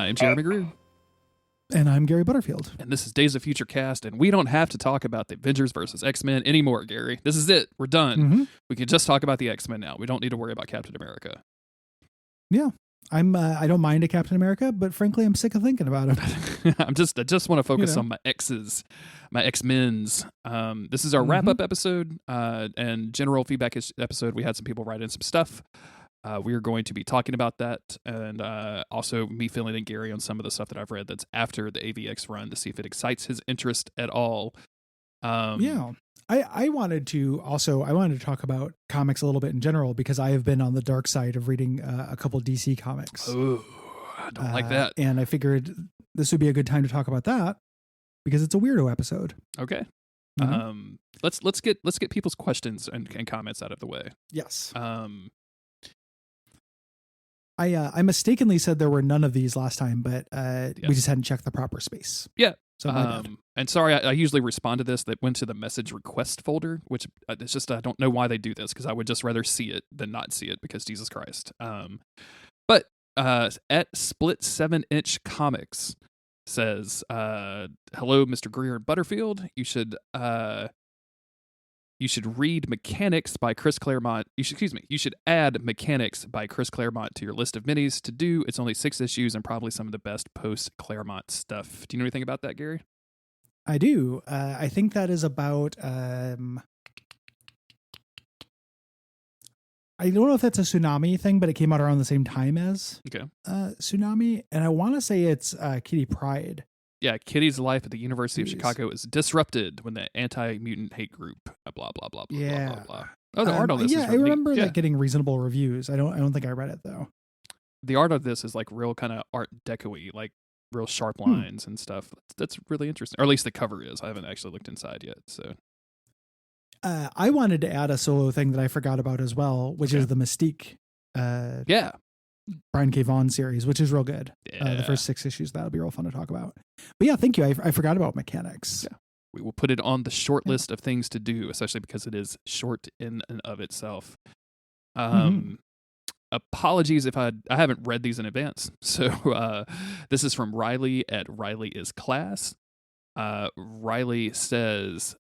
I'm Jeremy Greer. And I'm Gary Butterfield. And this is Days of Future Cast, and we don't have to talk about the Avengers versus X-Men anymore, Gary. This is it. We're done. Mm-hmm. We can just talk about the X-Men now. We don't need to worry about Captain America. Yeah. I don't mind a Captain America, but frankly, I'm sick of thinking about him. I just want to focus on my X's, my X-Men's. This is our wrap-up episode and general feedback episode. We had some people write in some stuff. We are going to be talking about that, and also me filling in Gary on some of the stuff that I've read that's after the AvX run to see if it excites his interest at all. I wanted to talk about comics a little bit in general because I have been on the dark side of reading a couple DC comics. Oh, I don't like that. And I figured this would be a good time to talk about that because it's a weirdo episode. Okay. Mm-hmm. Let's get people's questions and comments out of the way. Yes. I mistakenly said there were none of these last time, but we just hadn't checked the proper space. Yeah. So and sorry, I usually respond to this that went to the message request folder, which it's just, I don't know why they do this because I would just rather see it than not see it because Jesus Christ. But at Split 7-inch Comics says, hello, Mr. Greer and Butterfield. You should read Mechanics by Chris Claremont. You should add Mechanics by Chris Claremont to your list of minis to do. It's only 6 issues and probably some of the best post-Claremont stuff. Do you know anything about that, Gary? I do. I think that is about... I don't know if that's a Tsunami thing, but it came out around the same time as Tsunami. And I want to say it's Kitty Pryde. Yeah, Kitty's life at the University of Chicago is disrupted when the anti-mutant hate group, blah, blah, blah, blah, blah, blah, blah. Oh, the art on this is I remember that getting reasonable reviews. I don't think I read it, though. The art of this is like real kind of art deco-y, like real sharp lines and stuff. That's really interesting. Or at least the cover is. I haven't actually looked inside yet, so... I wanted to add a solo thing that I forgot about as well, which is the Mystique. Brian K. Vaughan series, which is real good. The first 6 issues, that'll be real fun to talk about. But yeah, thank you. I forgot about Mechanics. Yeah. We will put it on the short list of things to do, especially because it is short in and of itself. Apologies if I haven't read these in advance. So this is from Riley at Riley is Class. Riley says,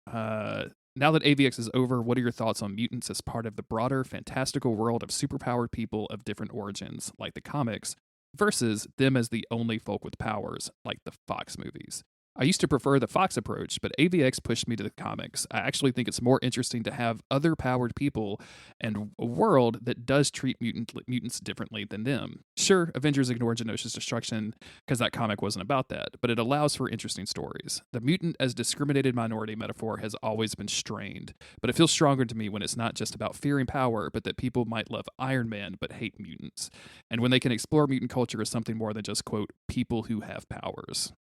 now that AvX is over, what are your thoughts on mutants as part of the broader fantastical world of superpowered people of different origins, like the comics, versus them as the only folk with powers, like the Fox movies? I used to prefer the Fox approach, but AvX pushed me to the comics. I actually think it's more interesting to have other powered people and a world that does treat mutants differently than them. Sure, Avengers ignore Genosha's destruction because that comic wasn't about that, but it allows for interesting stories. The mutant as discriminated minority metaphor has always been strained, but it feels stronger to me when it's not just about fearing power, but that people might love Iron Man but hate mutants, and when they can explore mutant culture as something more than just, quote, people who have powers.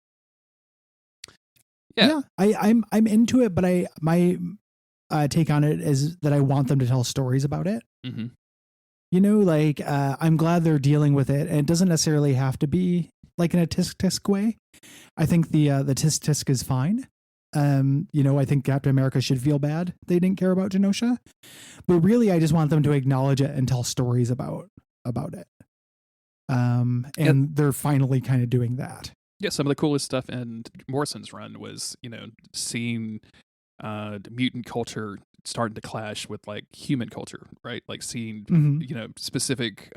Yeah, I'm into it, but my take on it is that I want them to tell stories about it. Mm-hmm. You know, like I'm glad they're dealing with it, and it doesn't necessarily have to be like in a tisk way. I think the tisk is fine. I think Captain America should feel bad they didn't care about Genosha, but really I just want them to acknowledge it and tell stories about it. And they're finally kind of doing that. Yeah, some of the coolest stuff in Morrison's run was, seeing mutant culture starting to clash with like human culture, right? Like seeing, specific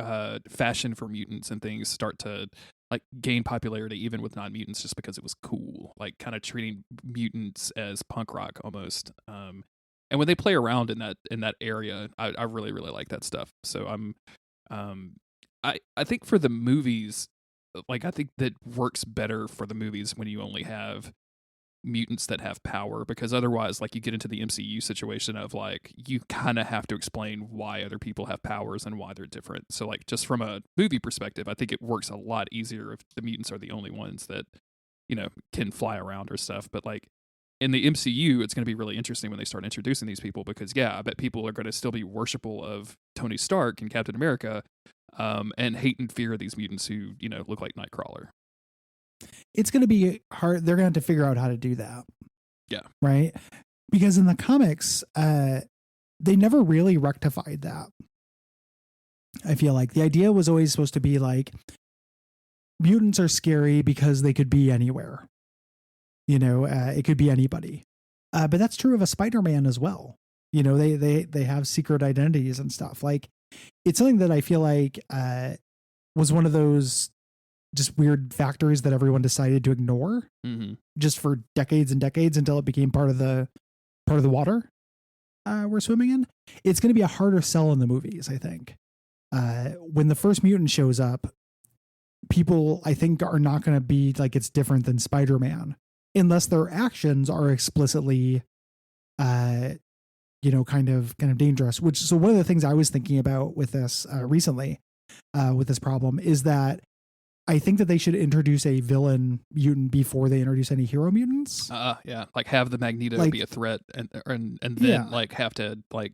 fashion for mutants and things start to like gain popularity even with non-mutants just because it was cool, like kind of treating mutants as punk rock almost. And when they play around in that area, I really, really like that stuff. So I think for the movies, like I think that works better for the movies when you only have mutants that have power, because otherwise like you get into the MCU situation of like you kind of have to explain why other people have powers and why they're different. So like just from a movie perspective, I think it works a lot easier if the mutants are the only ones that can fly around or stuff. But like in the MCU, it's going to be really interesting when they start introducing these people, because I bet people are going to still be worshipful of Tony Stark and Captain America, and hate and fear these mutants who, look like Nightcrawler. It's going to be hard. They're going to have to figure out how to do that. Yeah. Right? Because in the comics, they never really rectified that. I feel like the idea was always supposed to be like, mutants are scary because they could be anywhere. It could be anybody. But that's true of a Spider-Man as well. They have secret identities and stuff. Like, it's something that I feel like was one of those just weird factors that everyone decided to ignore just for decades and decades until it became part of the water we're swimming in. It's going to be a harder sell in the movies, I think. When the first mutant shows up, people, I think, are not going to be like it's different than Spider-Man unless their actions are explicitly kind of dangerous. So one of the things I was thinking about with this recently with this problem is that I think that they should introduce a villain mutant before they introduce any hero mutants. Yeah, like have the Magneto be a threat, and then like have to like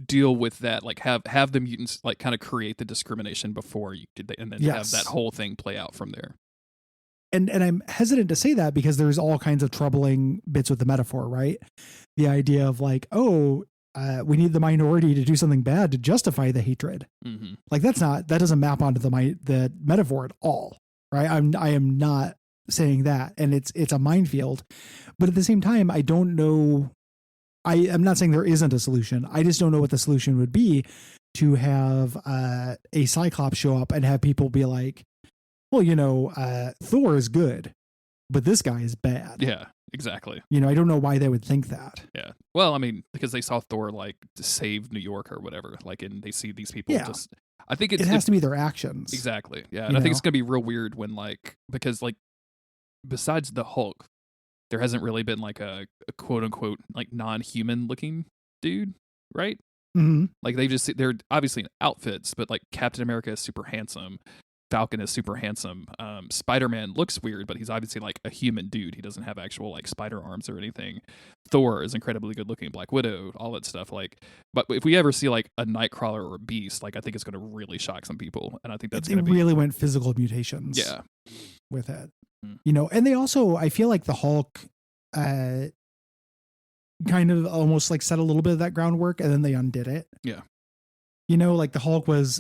deal with that, like have the mutants like kind of create the discrimination before you did, and then have that whole thing play out from there. And I'm hesitant to say that because there's all kinds of troubling bits with the metaphor, right? The idea of like, we need the minority to do something bad to justify the hatred. Like that doesn't map onto the metaphor at all, right? I am not saying that, and it's a minefield. But at the same time, I don't know. I'm not saying there isn't a solution. I just don't know what the solution would be to have a Cyclops show up and have people be like, well, Thor is good, but this guy is bad. Yeah, exactly. I don't know why they would think that. Yeah. Well, I mean, because they saw Thor like to save New York or whatever, like, and they see these people just. I think it has to be their actions. Exactly. Yeah, and I think it's gonna be real weird when because besides the Hulk, there hasn't really been like a quote unquote like non-human looking dude, right? Like they're obviously in outfits, but like Captain America is super handsome. Falcon is super handsome. Spider-Man looks weird, but he's obviously like a human dude. He doesn't have actual like spider arms or anything. Thor is incredibly good looking. Black Widow, all that stuff. Like, but if we ever see like a Nightcrawler or a Beast, like I think it's going to really shock some people, and I think that's going to be really went physical mutations. Yeah, with it. And they also, I feel like the Hulk, kind of almost like set a little bit of that groundwork, and then they undid it. Yeah. Like the Hulk was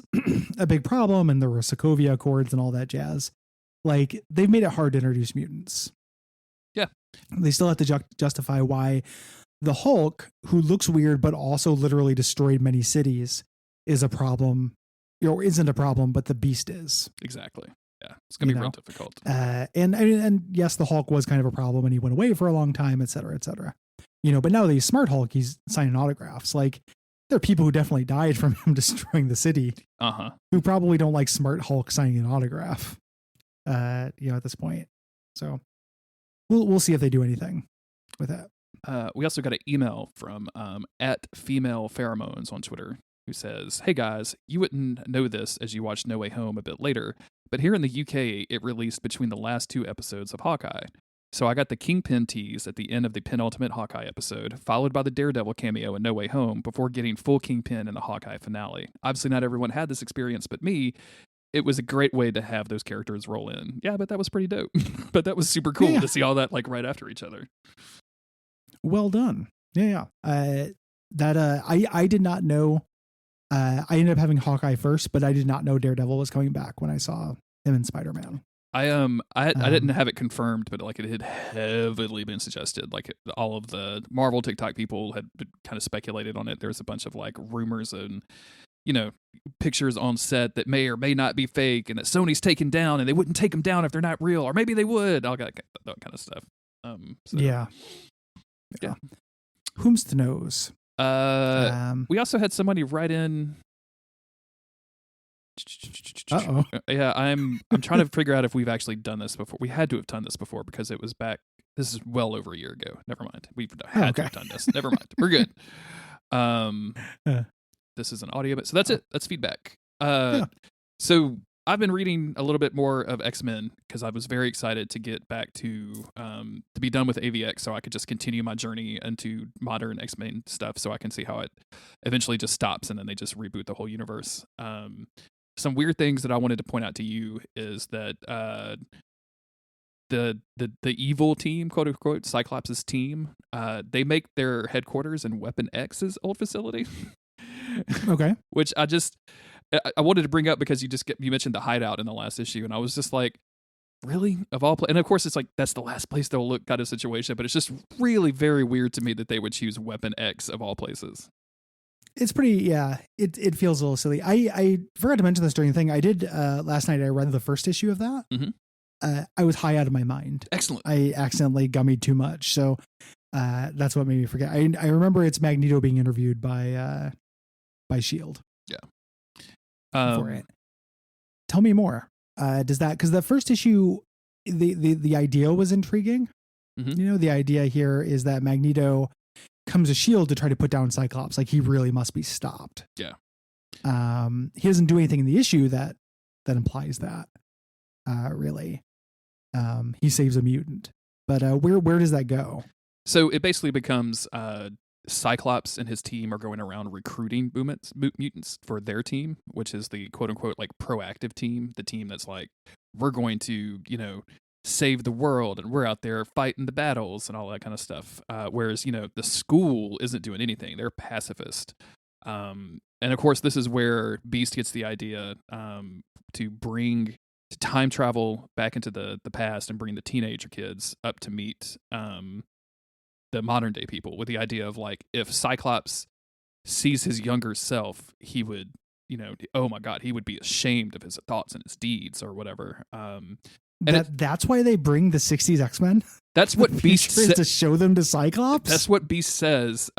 a big problem and there were Sokovia Accords and all that jazz. Like they've made it hard to introduce mutants. Yeah. They still have to justify why the Hulk, who looks weird but also literally destroyed many cities, is a problem, or isn't a problem, but the Beast is. Exactly. Yeah. It's going to be real difficult. And yes, the Hulk was kind of a problem and he went away for a long time, et cetera, et cetera. But now that he's Smart Hulk, he's signing autographs. Like, there are people who definitely died from him destroying the city, who probably don't like Smart Hulk signing an autograph, at this point. So we'll see if they do anything with that. We also got an email from at Female Pheromones on Twitter, who says, "Hey guys, you wouldn't know this as you watched No Way Home a bit later, but here in the UK, it released between the last 2 episodes of Hawkeye. So I got the Kingpin tease at the end of the penultimate Hawkeye episode, followed by the Daredevil cameo in No Way Home, before getting full Kingpin in the Hawkeye finale. Obviously not everyone had this experience but me. It was a great way to have those characters roll in. Yeah, but that was pretty dope. But that was super cool to see all that like right after each other." Well done. Yeah. I did not know. I ended up having Hawkeye first, but I did not know Daredevil was coming back when I saw him in Spider-Man. I didn't have it confirmed, but like it had heavily been suggested. Like all of the Marvel TikTok people had kind of speculated on it. There was a bunch of like rumors and pictures on set that may or may not be fake, and that Sony's taken down, and they wouldn't take them down if they're not real, or maybe they would. All that kind of stuff. Yeah. Whomst knows? We also had somebody write in. Yeah, I'm trying to figure out if we've actually done this before. We had to have done this before because it was back. This is well over a year ago. Never mind. We've had to have done this. Never mind. We're good. This is an audio bit. So that's it. That's feedback. So I've been reading a little bit more of X-Men because I was very excited to get back to be done with AvX, so I could just continue my journey into modern X-Men stuff, so I can see how it eventually just stops and then they just reboot the whole universe. Some weird things that I wanted to point out to you is that the evil team, quote unquote, Cyclops' team, they make their headquarters in Weapon X's old facility. Okay. Which I wanted to bring up because you mentioned the hideout in the last issue, and I was just like, really, of all and of course it's like that's the last place they'll look kind of situation, but it's just really very weird to me that they would choose Weapon X of all places. It's pretty, it feels a little silly. I forgot to mention this during the thing. I did last night. I read the first issue of that. Mm-hmm. I was high out of my mind. Excellent. I accidentally gummied too much, so that's what made me forget. I remember it's Magneto being interviewed by Shield. Yeah. For it. Tell me more. Does that, because the first issue, the idea was intriguing. Mm-hmm. You know, the idea here is that Magneto comes to Shield to try to put down Cyclops. Like, he really must be stopped. Yeah. He doesn't do anything in the issue that implies that. Really. He saves a mutant. But where does that go? So it basically becomes Cyclops and his team are going around recruiting mutants for their team, which is the quote unquote like proactive team, the team that's like, we're going to, save the world and we're out there fighting the battles and all that kind of stuff. Whereas, the school isn't doing anything. They're pacifist. And of course, this is where Beast gets the idea to time travel back into the past and bring the teenager kids up to meet the modern day people, with the idea of like, if Cyclops sees his younger self, he would, oh my God, he would be ashamed of his thoughts and his deeds or whatever. That's why they bring the 60s X-Men. That's what Beast says, to show them to Cyclops. That's what Beast says.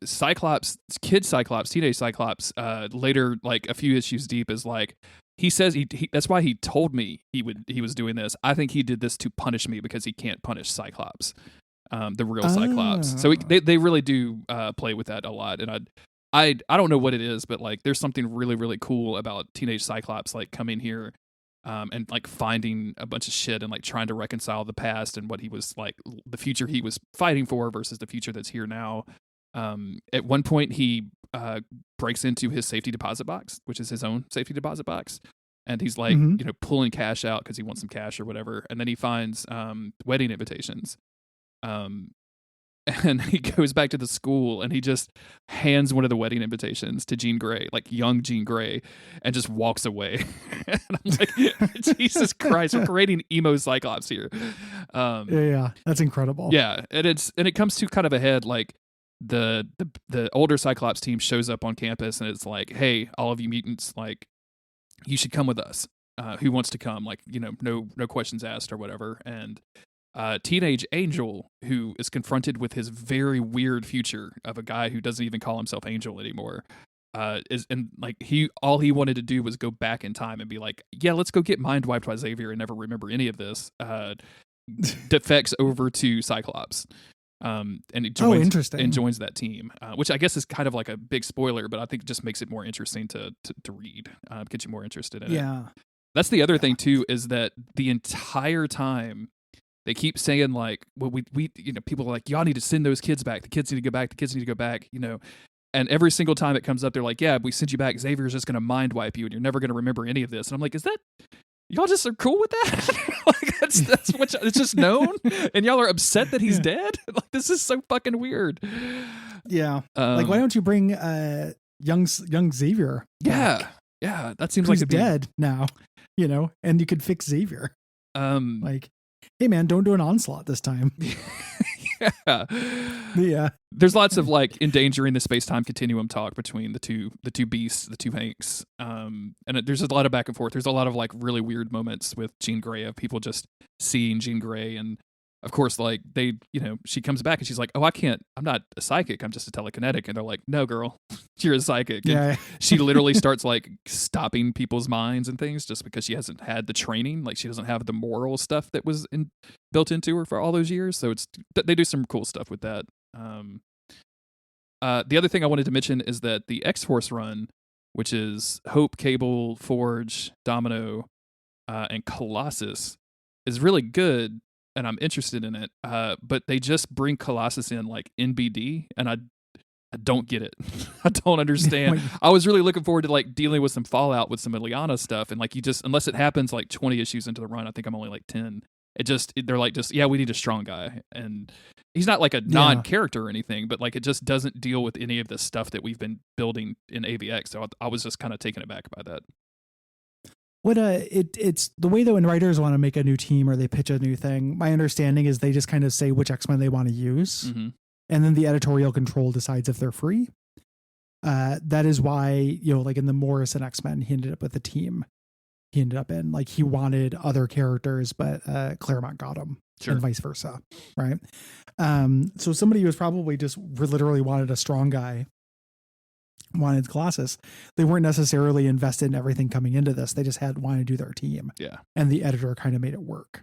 Cyclops, teenage Cyclops, later, like a few issues deep, is like, he says he that's why he told me he was doing this. I think he did this to punish me because he can't punish Cyclops, the real Cyclops. So they really do play with that a lot. And I don't know what it is, but like there's something really, really cool about teenage Cyclops like coming here and like finding a bunch of shit and like trying to reconcile the past and what he was like, the future he was fighting for versus the future that's here now. At one point he breaks into his safety deposit box, which is his own safety deposit box. And he's like, pulling cash out because he wants some cash or whatever. And then he finds wedding invitations. And he goes back to the school and he just hands one of the wedding invitations to Jean Grey, like young Jean Grey, and just walks away. And I'm like, Jesus Christ, we're creating emo Cyclops here. Yeah, that's incredible. Yeah, and it comes to kind of a head like the older Cyclops team shows up on campus and it's like, hey, all of you mutants, like you should come with us. Who wants to come? Like, no questions asked or whatever. And teenage Angel, who is confronted with his very weird future of a guy who doesn't even call himself Angel anymore, all he wanted to do was go back in time and be like, yeah, let's go get mind wiped by Xavier and never remember any of this. Defects over to Cyclops. And he joins that team, which I guess is kind of like a big spoiler, but I think it just makes it more interesting to read, get you more interested in it. Yeah. That's the other thing too, is that the entire time they keep saying like, well, we people are like, y'all need to send those kids back. The kids need to go back. The kids need to go back, And every single time it comes up, they're like, yeah, if we send you back, Xavier's just going to mind wipe you and you're never going to remember any of this. And I'm like, is that, y'all just are cool with that? Like that's what it's just known? And y'all are upset that he's dead? Like, this is so fucking weird. Yeah. Like, why don't you bring young Xavier back? Yeah. That seems Who's like dead now, and you could fix Xavier. Like, hey man, don't do an onslaught this time. Yeah. There's lots of like endangering the space-time continuum talk between the two beasts, the two Hanks. And there's a lot of back and forth. There's a lot of like really weird moments with Jean Grey of people just seeing Jean Grey. And of course, like they, she comes back and she's like, oh, I'm not a psychic. I'm just a telekinetic. And they're like, no, girl, you're a psychic. Yeah. And she literally starts like stopping people's minds and things just because she hasn't had the training. Like she doesn't have the moral stuff that was built into her for all those years. So they do some cool stuff with that. The other thing I wanted to mention is that the X-Force run, which is Hope, Cable, Forge, Domino, and Colossus, is really good. And I'm interested in it, but they just bring Colossus in like NBD, and I don't get it. I don't understand. I was really looking forward to like dealing with some fallout with some Ileana stuff, and like unless it happens like 20 issues into the run, I think I'm only like 10. They're like yeah, we need a strong guy, and he's not like a non-character or anything, but like it just doesn't deal with any of the stuff that we've been building in AvX. So I was just kind of taken aback by that. It's the way that when writers want to make a new team or they pitch a new thing, my understanding is they just kind of say which X-Men they want to use. Mm-hmm. And then the editorial control decides if they're free. That is why, like in the Morrison X-Men, he ended up with a team. He ended up in, like, he wanted other characters, but Claremont got them. Sure. And vice versa. Right. So somebody who was probably just literally wanted a strong guy, wanted Colossus. They weren't necessarily invested in everything coming into this. They just wanted to do their team. Yeah. And the editor kind of made it work.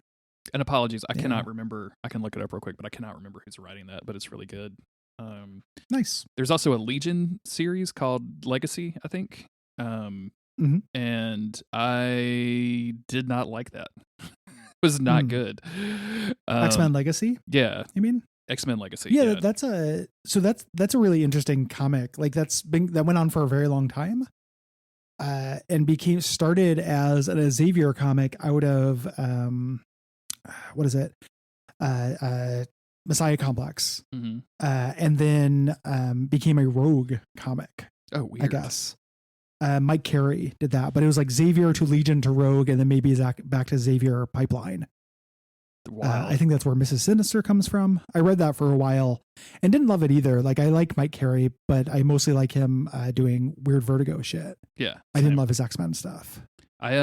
And apologies, I cannot remember. I can look it up real quick, but I cannot remember who's writing that. But it's really good. Nice. There's also a Legion series called Legacy, I think. And I did not like that. It was not good. X-Men Legacy? Yeah. You mean? X-Men Legacy. Yeah, that's a really interesting comic. Like that went on for a very long time. And started as a Xavier comic out of what is it? Messiah Complex. Mm-hmm. And then became a Rogue comic. Oh, weird. I guess. Mike Carey did that, but it was like Xavier to Legion to Rogue, and then maybe back to Xavier pipeline. Wow. I think that's where Mrs. Sinister comes from. I read that for a while and didn't love it either. Like, I like Mike Carey, but I mostly like him doing weird Vertigo shit. Yeah. I didn't love his X-Men stuff. I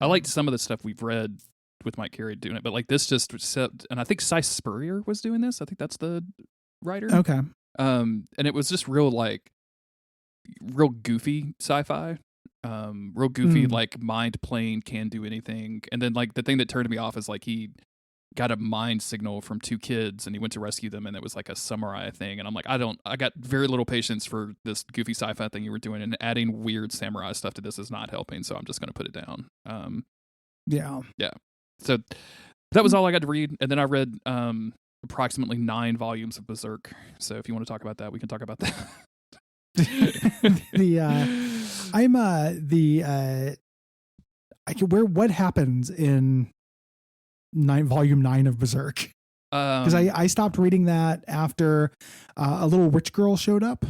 liked some of the stuff we've read with Mike Carey doing it, but like this just set, and I think Cy Spurrier was doing this. I think that's the writer. Okay. And it was just real goofy sci-fi. Real goofy, like mind playing, can do anything. And then like the thing that turned me off is like he got a mind signal from two kids and he went to rescue them, and it was like a samurai thing. And I'm like, I got very little patience for this goofy sci-fi thing you were doing, and adding weird samurai stuff to this is not helping. So I'm just going to put it down. Yeah. So that was all I got to read. And then I read approximately 9 volumes of Berserk. So if you want to talk about that, we can talk about that. What happens in volume 9 of Berserk? Because I stopped reading that after a little witch girl showed up.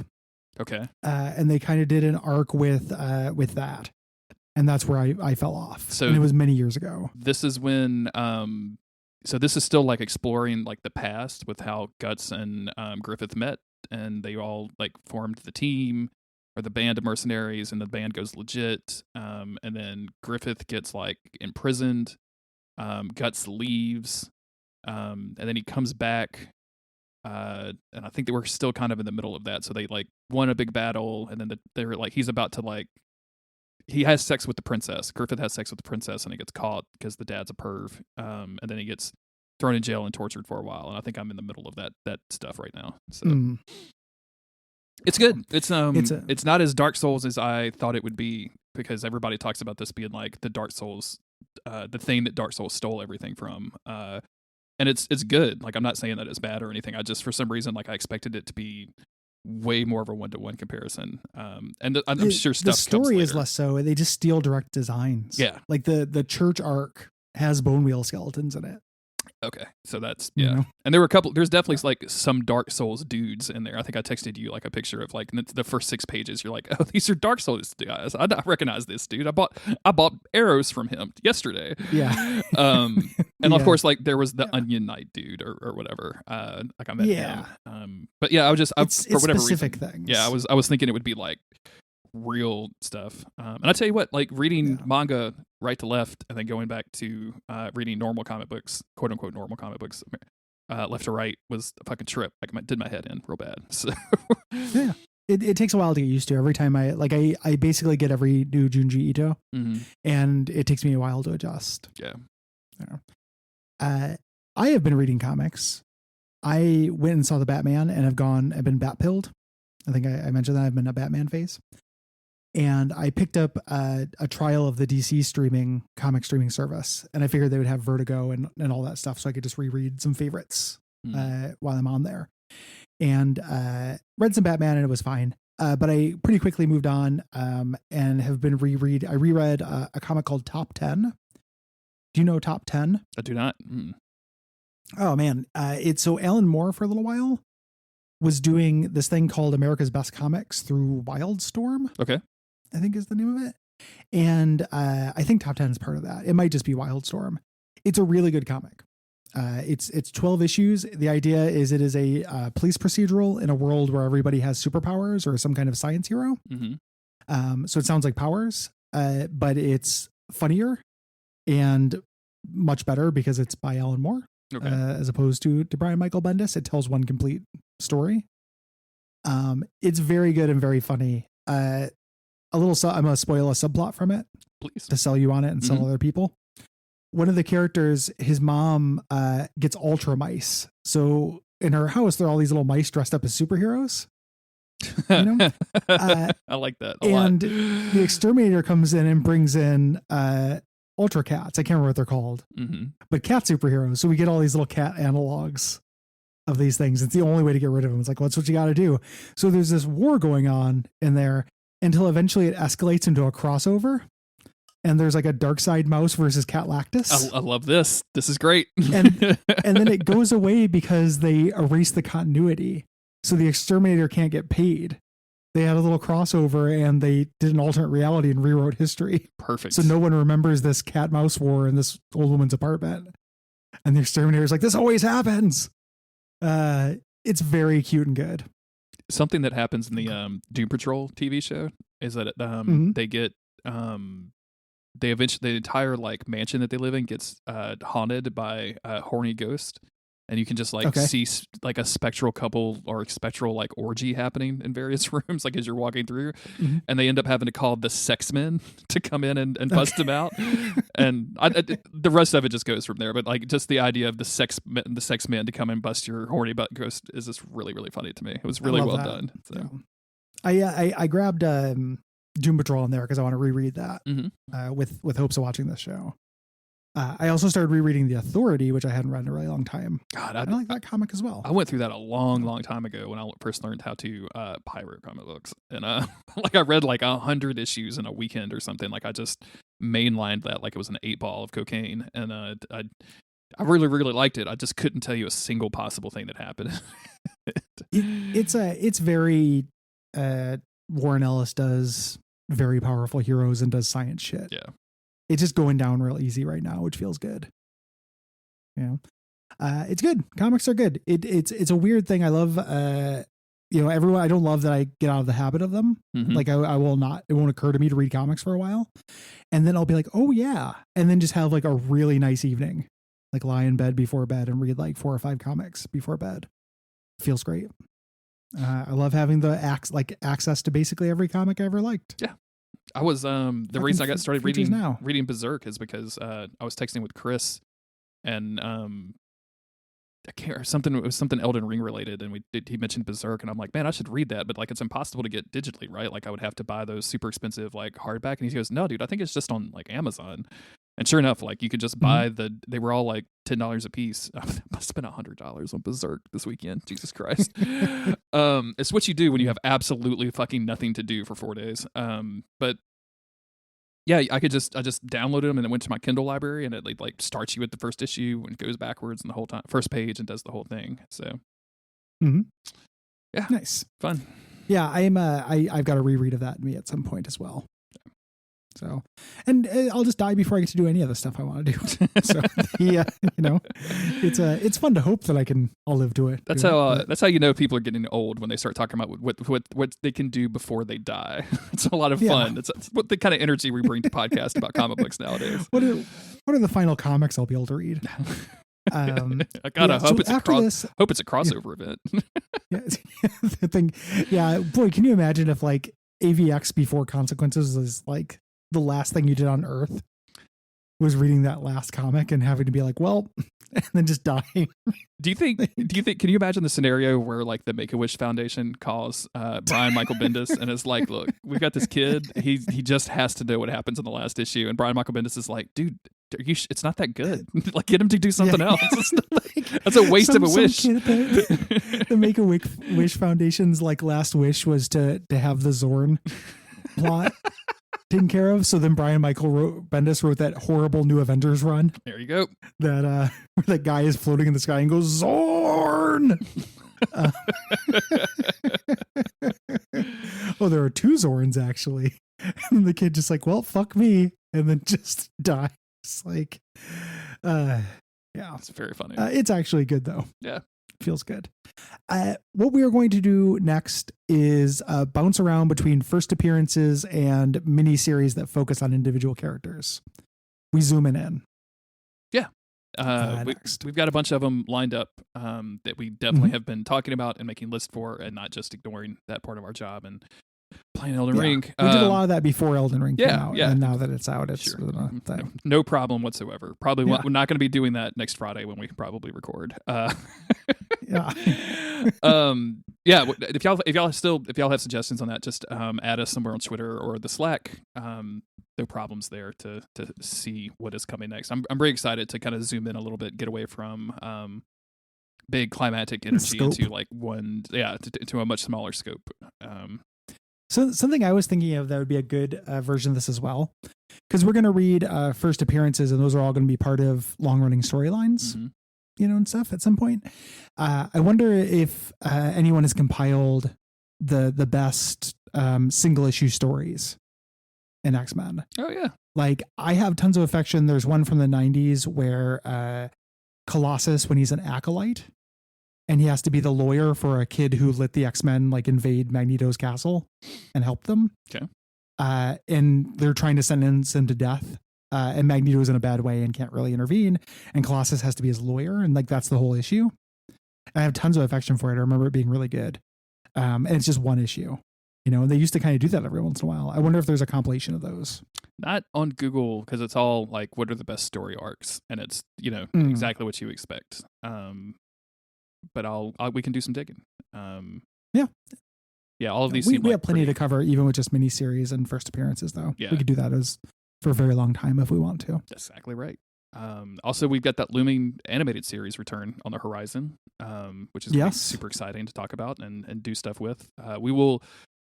Okay. And they kind of did an arc with that. And that's where I fell off. So, and it was many years ago. This is when so this is still like exploring like the past with how Guts and Griffith met, and they all like formed the team or the band of mercenaries, and the band goes legit. And then Griffith gets like imprisoned. Guts leaves. And then he comes back. And I think that we're still kind of in the middle of that. So they like won a big battle, and then they're like, he's about to like, he has sex with the princess. Griffith has sex with the princess, and he gets caught because the dad's a perv. And then he gets thrown in jail and tortured for a while. And I think I'm in the middle of that stuff right now. So it's good. It's not as Dark Souls as I thought it would be, because everybody talks about this being like the Dark Souls, the thing that Dark Souls stole everything from. And it's good. Like, I'm not saying that it's bad or anything. I just, for some reason, like I expected it to be way more of a 1-to-1 comparison. And I'm sure stuff. The story is less so. They just steal direct designs. Yeah. Like the church arc has bone wheel skeletons in it. Okay, so that's You know? And there's definitely like some Dark Souls dudes in there. I think I texted you like a picture of like the first 6 pages. You're like, oh, these are Dark Souls guys. I recognize this dude. I bought arrows from him yesterday. Yeah. And of course, like there was the Onion Knight dude or whatever. Like I met him. But yeah, it's for whatever specific reason, things. yeah, I was thinking it would be like real stuff. And I tell you what, like reading manga right to left and then going back to reading normal comic books, quote unquote normal comic books, left to right was a fucking trip. Like did my head in real bad. So yeah, it takes a while to get used to. Every time I basically get every new Junji Ito, and it takes me a while to adjust. Yeah. I have been reading comics. I went and saw the Batman and I've been bat-pilled. I think I mentioned that I've been a Batman phase. And I picked up a trial of the DC comic streaming service, and I figured they would have Vertigo and all that stuff, so I could just reread some favorites while I'm on there. And read some Batman, and it was fine. But I pretty quickly moved on and have been I reread a comic called Top 10. Do you know Top 10? I do not. Oh man, it's so Alan Moore for a little while was doing this thing called America's Best Comics through Wildstorm. Okay. I think is the name of it. And I think Top 10 is part of that. It might just be Wildstorm. It's a really good comic. It's 12 issues. The idea is it is a police procedural in a world where everybody has superpowers or some kind of science hero. Mm-hmm. So it sounds like Powers, but it's funnier and much better because it's by Alan Moore, as opposed to Brian Michael Bendis. It tells one complete story. It's very good and very funny. I'm going to spoil a subplot from it, please, to sell you on it and sell other people. One of the characters, his mom gets ultra mice. So in her house, there are all these little mice dressed up as superheroes. You know? I like that a and lot. The exterminator comes in and brings in ultra cats. I can't remember what they're called, but cat superheroes. So we get all these little cat analogs of these things. It's the only way to get rid of them. It's like, well, that's what you got to do. So there's this war going on in there until eventually it escalates into a crossover. And there's like a dark side mouse versus Cat Lactus. I love this. This is great. and then it goes away because they erase the continuity. So the exterminator can't get paid. They had a little crossover and they did an alternate reality and rewrote history. Perfect. So no one remembers this cat mouse war in this old woman's apartment. And the exterminator's like, this always happens. It's very cute and good. Something that happens in the Doom Patrol TV show is that they get they eventually, the entire like mansion that they live in gets haunted by a horny ghost, and you can just like see like a spectral couple or a spectral like orgy happening in various rooms, like as you're walking through, and they end up having to call the sex men to come in and bust them out, and the rest of it just goes from there. But like just the idea of the sex men to come and bust your horny butt ghost is just really, really funny to me. It was really well done. So. Yeah. I grabbed Doom Patrol in there because I want to reread that with hopes of watching this show. I also started rereading The Authority, which I hadn't read in a really long time. God, I like that comic as well. I went through that a long time ago when I first learned how to pirate comic books, and like I read like 100 issues in a weekend or something. Like I just mainlined that like it was an 8-ball of cocaine, and I really, really liked it. I just couldn't tell you a single possible thing that happened. It's very Warren Ellis does very powerful heroes and does science shit. Yeah. It's just going down real easy right now, which feels good. Yeah. It's good. Comics are good. It's a weird thing. I love, everyone, I don't love that I get out of the habit of them. Like I will not, it won't occur to me to read comics for a while. And then I'll be like, oh yeah. And then just have like a really nice evening, like lie in bed before bed and read like 4 or 5 comics before bed. Feels great. I love having the access to basically every comic I ever liked. Yeah. I was the reason I got started reading Berserk is because I was texting with Chris, and I can't it was something Elden Ring related, and he mentioned Berserk, and I'm like, man, I should read that, but like it's impossible to get digitally, right? Like I would have to buy those super expensive like hardback, and he goes, no, dude, I think it's just on like Amazon. And sure enough, like you could just buy they were all like $10 a piece. I must spend $100 on Berserk this weekend. Jesus Christ. It's what you do when you have absolutely fucking nothing to do for 4 days. But yeah, I just downloaded them and it went to my Kindle library, and it like starts you at the first issue and goes backwards and the whole time, first page, and does the whole thing. So yeah, nice, fun. Yeah, I've got a reread of that in me at some point as well. So, and I'll just die before I get to do any of the stuff I want to do. So, yeah, it's fun to hope that I'll live to it. That's how you know people are getting old, when they start talking about what they can do before they die. It's a lot of fun. It's what the kind of energy we bring to podcasts about comic books nowadays. What are the final comics I'll be able to read? I gotta hope it's a crossover event. The thing, boy, can you imagine if like AvX Before Consequences was like the last thing you did on Earth was reading that last comic and having to be like, well, and then just dying. Do you think, can you imagine the scenario where like the Make-A-Wish Foundation calls Brian Michael Bendis and is like, look, we've got this kid. He just has to know what happens in the last issue. And Brian Michael Bendis is like, dude, it's not that good. Like, get him to do something else. That's a waste of a wish. The Make-A-Wish Foundation's like last wish was to have the Zorn plot taken care of. So then Brian Michael Bendis wrote that horrible New Avengers run. There you go. That where that guy is floating in the sky and goes, Zorn. Oh, there are 2 Zorns actually. And the kid just like, well, fuck me, and then just dies. Like, yeah, It's very funny. it's actually good though. Yeah. Feels good. What we are going to do next is bounce around between first appearances and miniseries that focus on individual characters. We zoom in. Yeah. Next. We've got a bunch of them lined up that we definitely have been talking about and making lists for, and not just ignoring that part of our job and playing Elden Ring. We did a lot of that before Elden Ring came out, and now that it's out, it's sure. No problem whatsoever. Probably we're not going to be doing that next Friday when we probably record. Yeah. If y'all have suggestions on that, just add us somewhere on Twitter or the Slack. No problems there to see what is coming next. I'm very excited to kind of zoom in a little bit, get away from big climatic energy into like to a much smaller scope. So something I was thinking of that would be a good version of this as well, because we're going to read first appearances, and those are all going to be part of long running storylines. Mm-hmm. And stuff at some point. I wonder if anyone has compiled the best single issue stories in X-Men. Oh yeah. Like, I have tons of affection. There's one from the 90s where Colossus, when he's an acolyte and he has to be the lawyer for a kid who let the X-Men like invade Magneto's castle and help them. Okay. And they're trying to sentence him to death. And Magneto's in a bad way and can't really intervene. And Colossus has to be his lawyer. And like, that's the whole issue. I have tons of affection for it. I remember it being really good. And it's just one issue, they used to kind of do that every once in a while. I wonder if there's a compilation of those. Not on Google, because it's all like, what are the best story arcs? And it's, exactly what you expect. But we can do some digging. Yeah. Yeah. All of these we have plenty to cover, even with just miniseries and first appearances though. Yeah. We could do that for a very long time if we want to. That's exactly right. Also, we've got that looming animated series return on the horizon, which is super exciting to talk about and do stuff with. We will.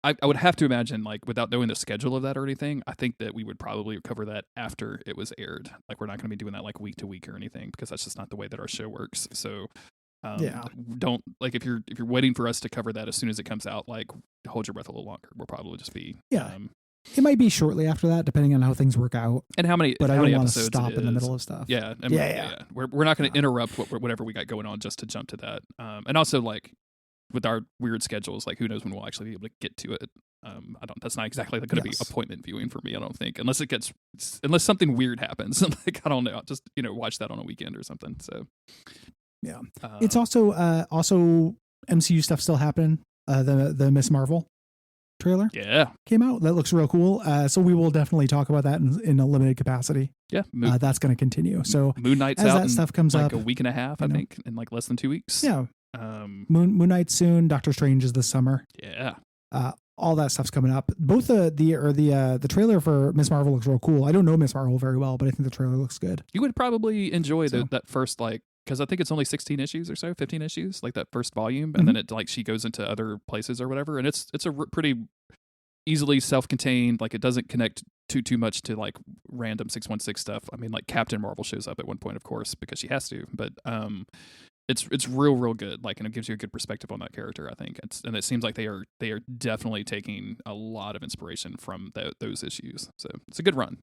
I would have to imagine, like, without knowing the schedule of that or anything, I think that we would probably cover that after it was aired. Like, we're not going to be doing that like week to week or anything, because that's just not the way that our show works. So, don't like if you're waiting for us to cover that as soon as it comes out, like, hold your breath a little longer. We'll probably just be it might be shortly after that, depending on how things work out. And how many? But how I many don't want to episodes stop in the middle of stuff. Yeah, yeah. We're not going to interrupt whatever we got going on just to jump to that. And also, like, with our weird schedules, like, who knows when we'll actually be able to get to it. That's not exactly going to be appointment viewing for me, I don't think, unless something weird happens. Like, I don't know, I'll just watch that on a weekend or something. So yeah, it's also MCU stuff still happening. The Miss Marvel trailer came out. That looks real cool. So we will definitely talk about that in a limited capacity. Yeah, that's going to continue. So Moon Knight's as out that stuff comes like up, a week and a half, I think, in like less than 2 weeks. Yeah. Moon Knight soon. Doctor Strange is this summer. Yeah. All that stuff's coming up. Both the trailer for Miss Marvel looks real cool. I don't know Miss Marvel very well, but I think the trailer looks good. You would probably enjoy that first, like, because I think it's only 16 issues or so, 15 issues, like that first volume, and then it like she goes into other places or whatever, and it's a pretty easily self-contained. Like, it doesn't connect too much to like random 616 stuff. I mean, like, Captain Marvel shows up at one point, of course, because she has to, but it's real good. Like, and it gives you a good perspective on that character, I think. And it seems like they are definitely taking a lot of inspiration from those issues. So it's a good run,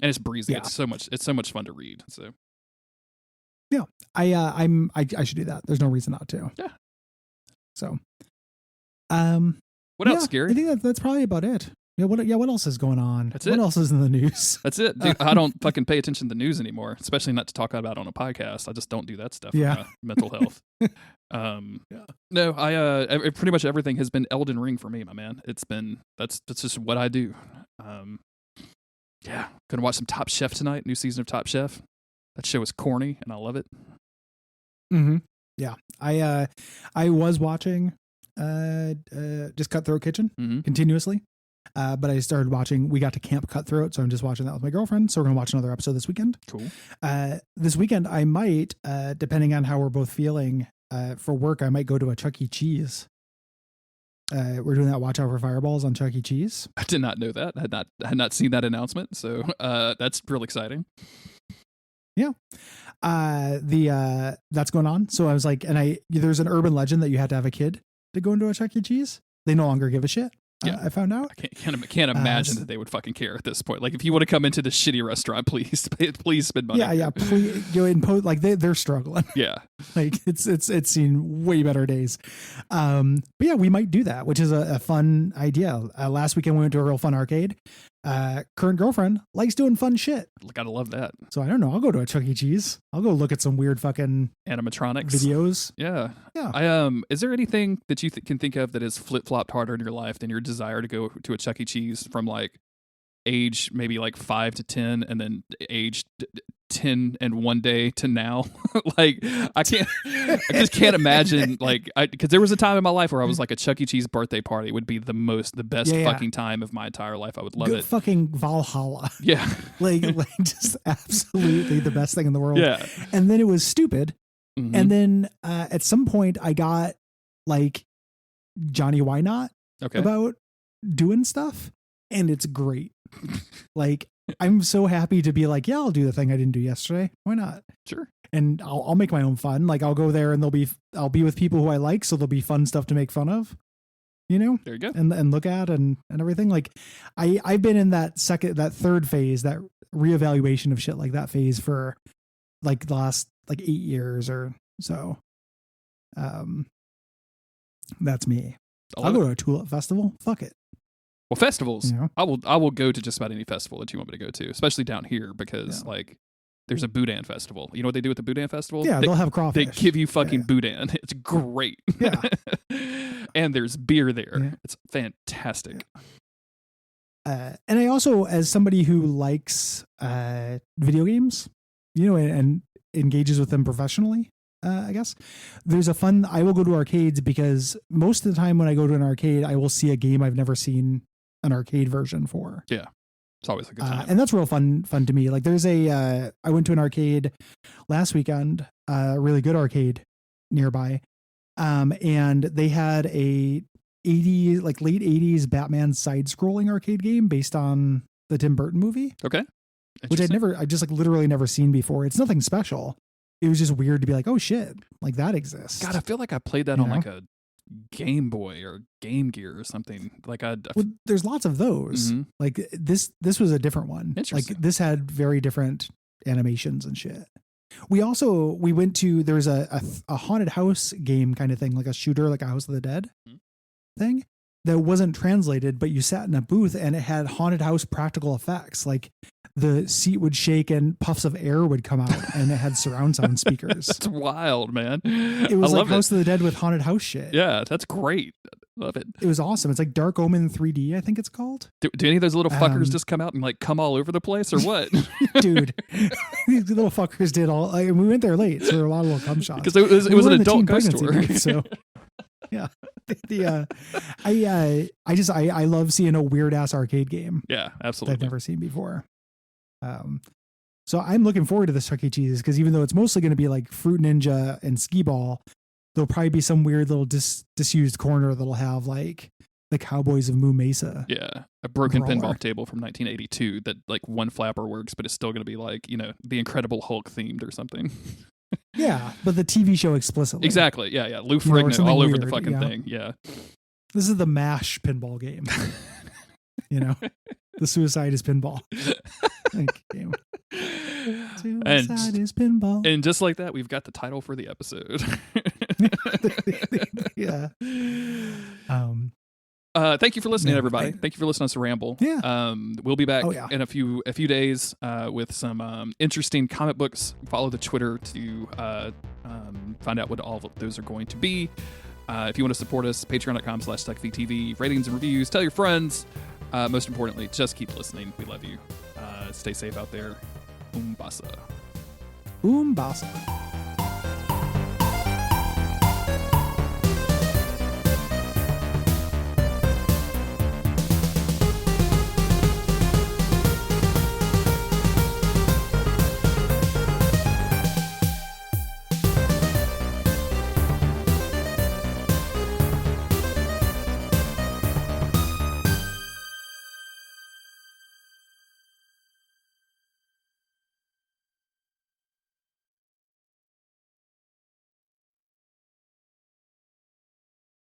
and it's breezy. Yeah. It's so much fun to read. So yeah, I should do that. There's no reason not to. Yeah. So, what else, Gary? I think that's probably about it. Yeah. What else is going on? That's it. What else is in the news? That's it. Dude, I don't fucking pay attention to the news anymore, especially not to talk about on a podcast. I just don't do that stuff. Yeah. For my mental health. No, I pretty much everything has been Elden Ring for me, my man. That's just what I do. Yeah. Gonna watch some Top Chef tonight. New season of Top Chef. That show is corny, and I love it. Mm-hmm. Yeah. I was watching just Cutthroat Kitchen continuously. But I started watching, we got to Camp Cutthroat, so I'm just watching that with my girlfriend. So we're going to watch another episode this weekend. Cool. This weekend, I might, depending on how we're both feeling for work, I might go to a Chuck E. Cheese. We're doing that Watch Out for Fireballs on Chuck E. Cheese. I did not know that. I had not seen that announcement. So that's real exciting. Yeah. That's going on. So I was like, there's an urban legend that you had to have a kid to go into a Chuck E. Cheese. They no longer give a shit. Yeah. I found out. I can't imagine that they would fucking care at this point. Like, if you want to come into this shitty restaurant, please spend money. Yeah, please go and post. Like they're struggling. Yeah, like it's seen way better days. But yeah, we might do that, which is a fun idea. Last weekend we went to a real fun arcade. Current girlfriend likes doing fun shit. Gotta love that. So I don't know. I'll go to a Chuck E. Cheese. I'll go look at some weird fucking animatronics videos. Yeah. Is there anything that you can think of that has flip flopped harder in your life than your desire to go to a Chuck E. Cheese from like age maybe like 5 to 10, and then age 10 and one day to now? Like I just can't imagine, like, because there was a time in my life where I was like, a Chuck E. Cheese birthday party would be the best fucking time of my entire life. I would love it. Fucking Valhalla. Yeah. like just absolutely the best thing in the world. Yeah. And then it was stupid. Mm-hmm. And then at some point I got like Johnny Why Not about doing stuff, and it's great. Like, I'm so happy to be like, yeah, I'll do the thing I didn't do yesterday. Why not? Sure. And I'll make my own fun. Like, I'll go there and I'll be with people who I like, so there'll be fun stuff to make fun of. You know? There you go. And look at and everything. Like, I've been in that third phase, that reevaluation of shit like that phase for like the last like 8 years or so. That's me. I'll go to a Tulip festival. Fuck it. Well, festivals. Yeah. I will go to just about any festival that you want me to go to, especially down here, because like there's a Boudin festival. You know what they do at the Boudin festival? Yeah, they'll have crawfish. They give you fucking Boudin. It's great. Yeah. And there's beer there. Yeah. It's fantastic. And I also, as somebody who likes video games, you know, and engages with them professionally, I guess, I will go to arcades because most of the time when I go to an arcade, I will see a game I've never seen an arcade version for. Yeah. It's always a good time. And that's real fun to me. Like there's I went to an arcade last weekend, a really good arcade nearby. And they had a late 80s Batman side-scrolling arcade game based on the Tim Burton movie. Okay. Which I just like literally never seen before. It's nothing special. It was just weird to be like, oh shit, like that exists. God, I feel like I played that on like a Game Boy or Game Gear or something. Like there's lots of those. Mm-hmm. Like this was a different one. Like this had very different animations and shit. We went to, there's a haunted house game kind of thing, like a shooter, like a House of the Dead thing that wasn't translated, but you sat in a booth and it had haunted house practical effects. Like the seat would shake and puffs of air would come out, and it had surround sound speakers. That's wild, man. It was like House of the Dead with haunted house shit. Yeah, that's great. Love it. It was awesome. It's like Dark Omen 3D, I think it's called. Do any of those little fuckers just come out and like come all over the place, or what? Dude, these little fuckers did all. Like, we went there late, so there were a lot of little cum shots. Because it was an adult ghost tour. Booth, so yeah, I love seeing a weird ass arcade game. Yeah, absolutely. I've never seen before. So I'm looking forward to this Chuck E. Cheese because even though it's mostly going to be like Fruit Ninja and Skee Ball, there'll probably be some weird little disused corner that'll have like the Cowboys of Moo Mesa. Yeah, a broken pinball table from 1982 that like one flapper works, but it's still going to be like, you know, the Incredible Hulk themed or something. Yeah, but the TV show explicitly. Exactly. Yeah. Lou Ferrigno all over the fucking thing. Yeah. This is the MASH pinball game. You know, the Suicide is Pinball. Suicide is Pinball. And just like that, we've got the title for the episode. Yeah. Thank you for listening, everybody. Thank you for listening to us ramble. Yeah. We'll be back in a few days with some interesting comic books. Follow the Twitter to find out what all of those are going to be. If you want to support us, patreon.com/Duckfeed.tv. Ratings and reviews. Tell your friends. Most importantly, just keep listening. We love you. Stay safe out there. Umbasa. Umbasa.